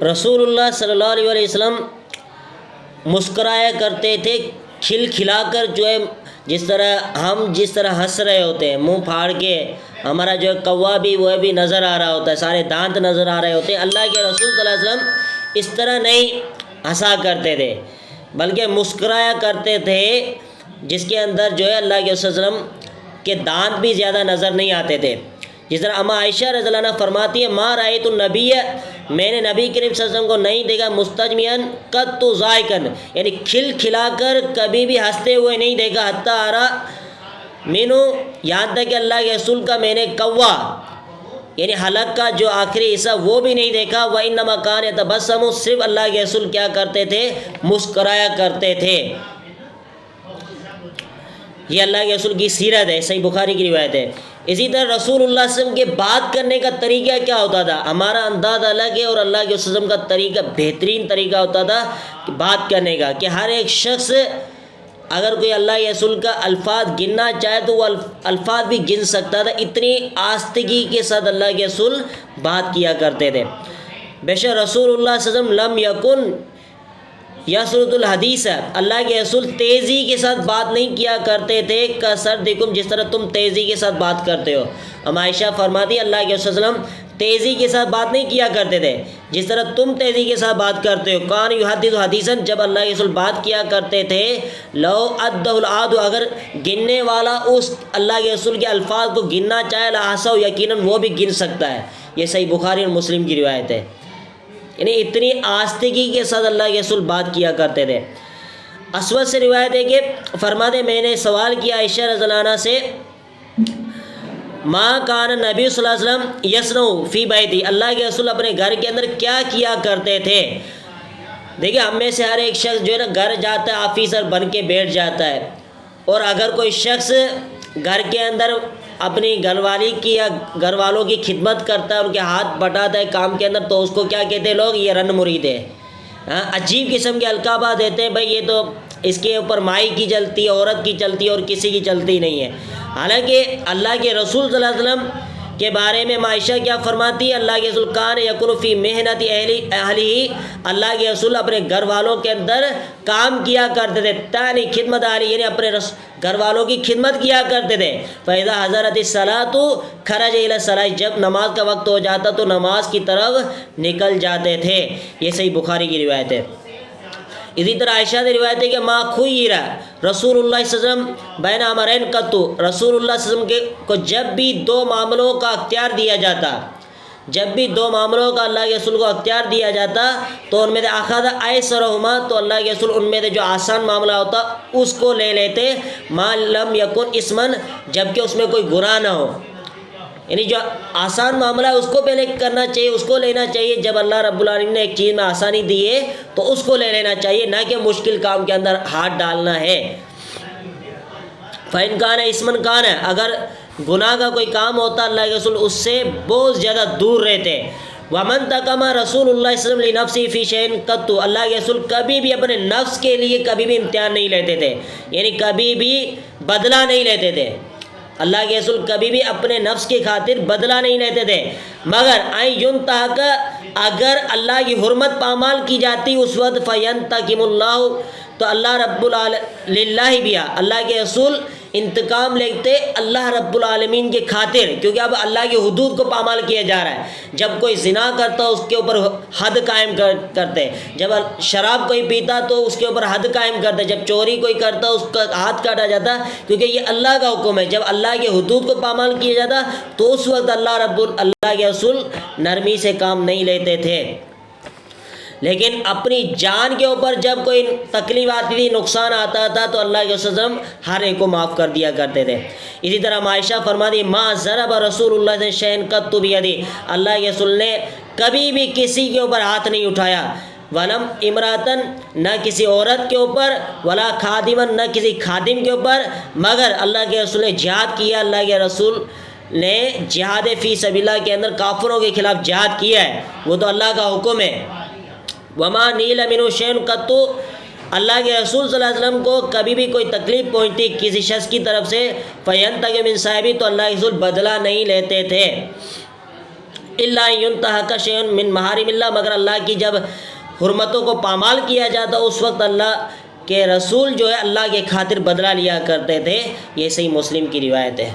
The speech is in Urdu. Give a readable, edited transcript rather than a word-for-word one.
رسول اللہ صلی اللہ علیہ وسلم مسکرایا کرتے تھے کھل کھلا کر، جو ہے جس طرح ہنس رہے ہوتے ہیں منہ پھاڑ کے، ہمارا جو ہے کوا بھی وہ بھی نظر آ رہا ہوتا ہے، سارے دانت نظر آ رہے ہوتے ہیں، اللہ کے رسول صلی اللہ علیہ وسلم اس طرح نہیں ہنسا کرتے تھے بلکہ مسکرایا کرتے تھے، جس کے اندر جو ہے اللہ کے رسول صلی اللہ علیہ وسلم کے دانت بھی زیادہ نظر نہیں آتے تھے۔ جس طرح اما عائشہ رضی اللہ عنہ فرماتی ہے ما رأیت النبی، میں نے نبی کریم صلی اللہ علیہ وسلم کو نہیں دیکھا مستجمیعا قط ضاحکا، یعنی کھل کھلا کر کبھی بھی ہنستے ہوئے نہیں دیکھا، حتی ارى منہ، یہاں تک کہ اللہ کے رسول کا میں نے کوا یعنی حلق کا جو آخری حصہ وہ بھی نہیں دیکھا۔ وَإِنَّمَا كَانَ يَتَبَسَّمُ، صرف اللہ کے رسول کیا کرتے تھے؟ مسکرایا کرتے تھے۔ یہ اللہ کے رسول کی سیرت ہے، صحیح بخاری کی روایت ہے۔ اسی طرح رسول اللہ صلی اللہ علیہ وسلم کے بات کرنے کا طریقہ کیا ہوتا تھا؟ ہمارا انداز الگ ہے اور اللہ کے وسلم کا طریقہ بہترین طریقہ ہوتا تھا بات کرنے کا، کہ ہر ایک شخص اگر کوئی اللہ کے رسول کا الفاظ گننا چاہے تو وہ الفاظ بھی گن سکتا تھا، اتنی آستگی کے ساتھ اللہ کے رسول بات کیا کرتے تھے۔ بے شک رسول اللہ صلی اللہ علیہ وسلم لم یکن یسرد الحدیث، اللہ کے رسول تیزی کے ساتھ بات نہیں کیا کرتے تھے، کسرتکم، جس طرح تم تیزی کے ساتھ بات کرتے ہو۔ ہم عائشہ فرماتی اللہ کے رسول صلی اللہ علیہ وسلم تیزی کے ساتھ بات نہیں کیا کرتے تھے جس طرح تم تیزی کے ساتھ بات کرتے ہو۔ کان یحدث حدیثا، جب اللہ کے رسول بات کیا کرتے تھے، لو عدہ العاد، اگر گننے والا اس اللہ کے رسول کے الفاظ کو گننا چاہے، لاحصوا، یقیناً وہ بھی گن سکتا ہے۔ یہ صحیح بخاری اور مسلم کی روایت ہے، یعنی اتنی آستگی کے ساتھ اللہ کے رسول بات کیا کرتے تھے۔ اسود سے روایت ہے کہ فرماتے میں نے سوال کیا عائشہ رضی اللہ عنہ سے، ما کان نبی صلی اللہ علیہ وسلم یصنع فی بیتی، اللہ کے رسول اپنے گھر کے اندر کیا کیا کرتے تھے۔ دیکھیں ہم میں سے ہر ایک شخص جو ہے نا گھر جاتا ہے آفیسر بن کے بیٹھ جاتا ہے، اور اگر کوئی شخص گھر کے اندر اپنی گھر والی کی یا گھر والوں کی خدمت کرتا ہے، ان کے ہاتھ بٹاتا ہے کام کے اندر، تو اس کو کیا کہتے ہیں لوگ؟ یہ رن مرید ہے۔ عجیب قسم کے القابات دیتے ہیں، بھائی یہ تو اس کے اوپر مائی کی چلتی ہے، عورت کی چلتی ہے، اور کسی کی چلتی نہیں ہے۔ حالانکہ اللہ کے رسول صلی اللہ علیہ وسلم کے بارے میں عائشہ کیا فرماتی ہے؟ اللہ کے رسول کان یکن فی محنت اہلہ، اللہ کے رسول اپنے گھر والوں کے اندر کام کیا کرتے تھے، تانی خدمت اہلہ، یعنی اپنے گھر والوں کی خدمت کیا کرتے تھے۔ فاذا حضرت الصلاۃ خرج الی الصلاۃ، جب نماز کا وقت ہو جاتا تو نماز کی طرف نکل جاتے تھے۔ یہ صحیح بخاری کی روایت ہے۔ اسی طرح عائشہ سے روایت ہے کہ ما خیر رسول اللہ صلی اللہ علیہ وسلم بین امرین قط، رسول اللہ صلی اللہ علیہ وسلم کو جب بھی دو معاملوں کا اختیار دیا جاتا، جب بھی دو معاملوں کا اللہ کے رسول کو اختیار دیا جاتا تو ان میں سے اخذ ایسرہما، تو اللہ کے رسول ان میں سے جو آسان معاملہ ہوتا اس کو لے لیتے، ما لم یکن اسمن، جب کہ اس میں کوئی گناہ نہ ہو، یعنی جو آسان معاملہ ہے اس کو پہلے کرنا چاہیے، اس کو لینا چاہیے۔ جب اللہ رب العالمین نے ایک چیز میں آسانی دی ہے تو اس کو لے لینا چاہیے، نہ کہ مشکل کام کے اندر ہاتھ ڈالنا ہے۔ فَإِنْ كَانَ اسمن کان، اگر گناہ کا کوئی کام ہوتا اللہ کے رسول اس سے بہت زیادہ دور رہتے۔ وَمَنْ تَقَمَ رسول اللہ صلی اللہ علیہ وسلم لِنَفْسِهِ فِي شَيْءٍ قَطُّ، اللہ کے رسول کبھی بھی اپنے نفس کے لیے کبھی بھی امتحان نہیں لیتے تھے، یعنی کبھی بھی بدلہ نہیں لیتے تھے۔ اللہ کے رسول کبھی بھی اپنے نفس کی خاطر بدلہ نہیں لیتے تھے، مگر ينتهك، اگر اللہ کی حرمت پامال کی جاتی اس وقت فینتقم اللہ، تو اللہ رب للہ بیا، اللہ کے رسول انتقام لیتے اللہ رب العالمین کے خاطر، کیونکہ اب اللہ کی حدود کو پامال کیا جا رہا ہے۔ جب کوئی زنا کرتا اس کے اوپر حد قائم کرتے، جب شراب کوئی پیتا تو اس کے اوپر حد قائم کرتے، جب چوری کوئی کرتا اس کا ہاتھ کاٹا جاتا، کیونکہ یہ اللہ کا حکم ہے۔ جب اللہ کی حدود کو پامال کیا جاتا تو اس وقت اللہ کے رسول نرمی سے کام نہیں لیتے تھے، لیکن اپنی جان کے اوپر جب کوئی تکلیف آتی تھی، نقصان آتا تھا تو اللہ کے وسلم ہر ایک کو معاف کر دیا کرتے تھے۔ اسی طرح عائشہ فرماتی ما ضرب رسول اللہ سے شیئن قط بیدی، اللہ کے رسول نے کبھی بھی کسی کے اوپر ہاتھ نہیں اٹھایا، ولم امراتن، نہ کسی عورت کے اوپر، ولا خادمن، نہ کسی خادم کے اوپر، مگر اللہ کے رسول نے جہاد کیا، اللہ کے رسول نے جہاد فی سبیل اللہ کے اندر کافروں کے خلاف جہاد کیا ہے، وہ تو اللہ کا حکم ہے۔ وما نیل منہ شیئن قط، اللہ کے رسول صلی اللہ علیہ وسلم کو کبھی بھی کوئی تکلیف پہنچتی کسی شخص کی طرف سے، فینتقم من صاحبی، تو اللہ کے رسول بدلہ نہیں لیتے تھے۔ الا ينتهك شيء من محارم اللہ، مگر اللہ کی جب حرمتوں کو پامال کیا جاتا اس وقت اللہ کے رسول جو ہے اللہ کے خاطر بدلہ لیا کرتے تھے۔ یہ صحیح مسلم کی روایت ہے۔